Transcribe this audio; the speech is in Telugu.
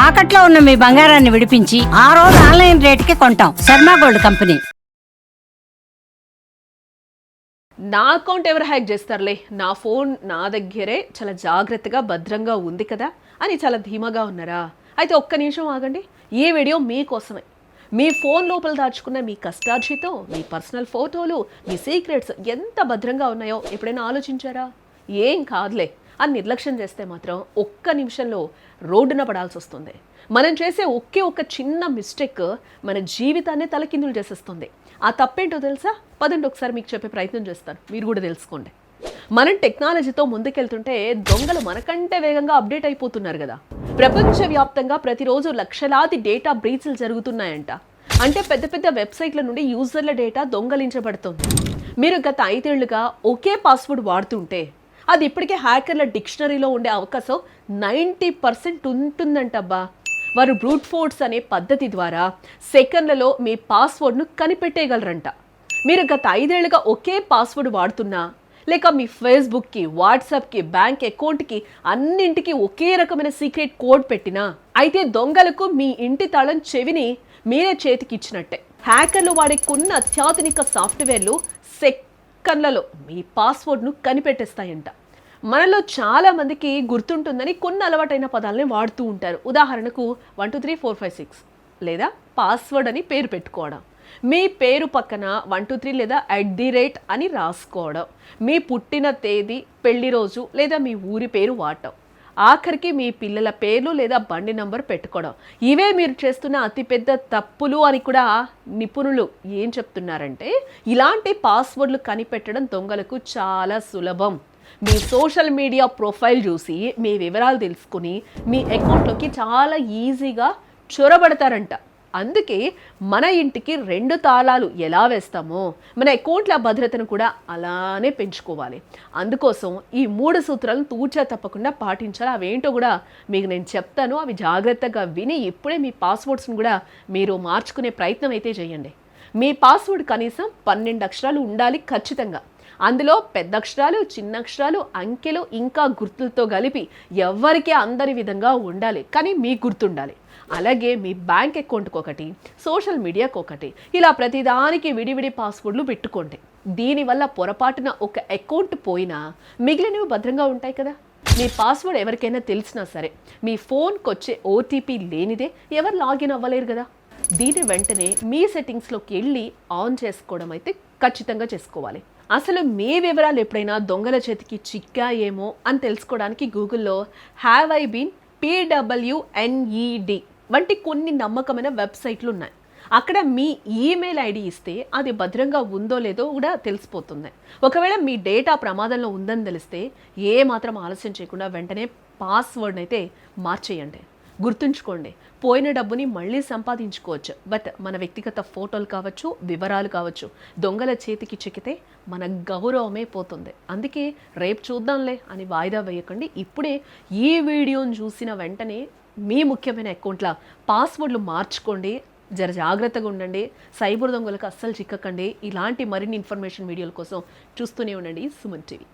తాకట్లో ఉన్న మీ బంగారాన్ని విడిపించి ఆ రోజు ఆన్లైన్ రేటుకి కొంటాం. Sharma gold company. నా అకౌంట్ ఎవరు హ్యాక్ చేస్తారులే, నా ఫోన్ నా దగ్గరే చాలా జాగ్రత్తగా భద్రంగా ఉంది కదా అని చాలా ధీమాగా ఉన్నారా? అయితే ఒక్క నిమిషం ఆగండి. ఈ వీడియో మీకోసమే. మీ ఫోన్ లోపల దాచుకున్న మీ కష్టార్జితం, మీ పర్సనల్ ఫోటోలు, మీ సీక్రెట్స్ ఎంత భద్రంగా ఉన్నాయో ఎప్పుడైనా ఆలోచించారా? ఏం కాదులే అని నిర్లక్ష్యం చేస్తే మాత్రం ఒక్క నిమిషంలో రోడ్డున పడాల్సి వస్తుంది. మనం చేసే ఒక్క చిన్న మిస్టేక్ మన జీవితాన్ని తలకిందులు చేసేస్తుంది. ఆ తప్పేంటో తెలుసా? పదండి ఒకసారి మీకు చెప్పే ప్రయత్నం చేస్తాను, మీరు కూడా తెలుసుకోండి. మనం టెక్నాలజీతో ముందుకెళ్తుంటే దొంగలు మనకంటే వేగంగా అప్డేట్ అయిపోతున్నారు కదా. ప్రపంచవ్యాప్తంగా ప్రతిరోజు లక్షలాది డేటా బ్రీచ్లు జరుగుతున్నాయంట. అంటే పెద్ద పెద్ద వెబ్సైట్ల నుండి యూజర్ల డేటా దొంగలించబడుతుంది. మీరు గత 5 ఏళ్లుగా ఒకే పాస్వర్డ్ వాడుతుంటే అది ఇప్పటికే హ్యాకర్ల డిక్షనరీలో ఉండే అవకాశం 90% ఉంటుందంటబ్బా. వారు బ్రూట్ ఫోర్స్ అనే పద్ధతి ద్వారా సెకండ్లలో మీ పాస్వర్డ్ను కనిపెట్టేయగలరంట. మీరు గత 5 ఏళ్లుగా ఒకే పాస్వర్డ్ వాడుతున్నా, లేక మీ ఫేస్బుక్కి, వాట్సాప్కి, బ్యాంక్ అకౌంట్కి అన్నింటికి ఒకే రకమైన సీక్రెట్ కోడ్ పెట్టినా, అయితే దొంగలకు మీ ఇంటి తాళం చెవిని మీరే చేతికి ఇచ్చినట్టే. హ్యాకర్లు వాడే కొన్ని అత్యాధునిక సాఫ్ట్వేర్లు సెకండ్లలో మీ పాస్వర్డ్ను కనిపెట్టేస్తాయంట. మనలో చాలా మందికి గుర్తుంటుందని కొన్ని అలవాటైన పదాలని వాడుతూ ఉంటారు. ఉదాహరణకు 1 2 3 4 5 6 లేదా పాస్వర్డ్ అని పేరు పెట్టుకోవడం, మీ పేరు పక్కన 1 2 3 లేదా @ అని రాసుకోవడం, మీ పుట్టిన తేదీ, పెళ్లి రోజు లేదా మీ ఊరి పేరు వాడటం, ఆఖరికి మీ పిల్లల పేర్లు లేదా బండి నంబర్ పెట్టుకోవడం. ఇవే మీరు చేస్తున్న అతిపెద్ద తప్పులు అని కూడా నిపుణులు ఏం చెప్తున్నారంటే, ఇలాంటి పాస్వర్డ్లు కనిపెట్టడం దొంగలకు చాలా సులభం. మీ సోషల్ మీడియా ప్రొఫైల్ చూసి మీ వివరాలు తెలుసుకుని మీ అకౌంట్లోకి చాలా ఈజీగా చొరబడతారంట. అందుకే మన ఇంటికి 2 తాళాలు ఎలా వేస్తామో మన అకౌంట్ల భద్రతను కూడా అలానే పెంచుకోవాలి. అందుకోసం ఈ 3 సూత్రాలను తూచా తప్పకుండా పాటించాలి. అవేంటో కూడా మీకు నేను చెప్తాను. అవి జాగ్రత్తగా విని ఇప్పుడే మీ పాస్వర్డ్స్ని కూడా మీరు మార్చుకునే ప్రయత్నం అయితే చేయండి. మీ పాస్వర్డ్ కనీసం 12 అక్షరాలు ఉండాలి ఖచ్చితంగా. అందులో పెద్ద అక్షరాలు, చిన్న అక్షరాలు, అంకెలు, ఇంకా గుర్తులతో కలిపి ఎవరికి అందరి విధంగా ఉండాలి, కానీ మీకు గుర్తుండాలి. అలాగే మీ బ్యాంక్ అకౌంట్కి ఒకటి, సోషల్ మీడియాకి ఒకటి, ఇలా ప్రతిదానికి విడివిడి పాస్వర్డ్లు పెట్టుకోండి. దీనివల్ల పొరపాటున ఒక అకౌంట్ పోయినా మిగిలినవి భద్రంగా ఉంటాయి కదా. మీ పాస్వర్డ్ ఎవరికైనా తెలిసినా సరే మీ ఫోన్కి వచ్చే ఓటీపీ లేనిదే ఎవరు లాగిన్ అవ్వలేరు కదా. దీని వెంటనే మీ సెట్టింగ్స్లోకి వెళ్ళి ఆన్ చేసుకోవడం అయితే ఖచ్చితంగా చేసుకోవాలి. అసలు మీ వివరాలు ఎప్పుడైనా దొంగల చేతికి చిక్కాయేమో అని తెలుసుకోవడానికి గూగుల్లో హ్యావ్ ఐ బీన్ PWNED వంటి కొన్ని నమ్మకమైన వెబ్సైట్లు ఉన్నాయి. అక్కడ మీ ఈమెయిల్ ఐడి ఇస్తే అది భద్రంగా ఉందో లేదో కూడా తెలిసిపోతుంది. ఒకవేళ మీ డేటా ప్రమాదంలో ఉందని తెలిస్తే ఏ మాత్రం ఆలస్యం చేయకుండా వెంటనే పాస్వర్డ్ అయితే మార్చేయండి. గుర్తుంచుకోండి, పోయిన డబ్బుని మళ్ళీ సంపాదించుకోవచ్చు, బట్ మన వ్యక్తిగత ఫోటోలు కావచ్చు, వివరాలు కావచ్చు, దొంగల చేతికి చిక్కితే మన గౌరవమే పోతుంది. అందుకే రేపు చూద్దాంలే అని వాయిదా వేయకండి. ఇప్పుడే ఈ వీడియోని చూసిన వెంటనే మీ ముఖ్యమైన అకౌంట్ల పాస్వర్డ్లు మార్చుకోండి. జాగ్రత్తగా ఉండండి. సైబర్ దొంగలకు అస్సలు చిక్కకండి. ఇలాంటి మరిన్ని ఇన్ఫర్మేషన్ వీడియోల కోసం చూస్తూనే ఉండండి సుమన్ టీవీ.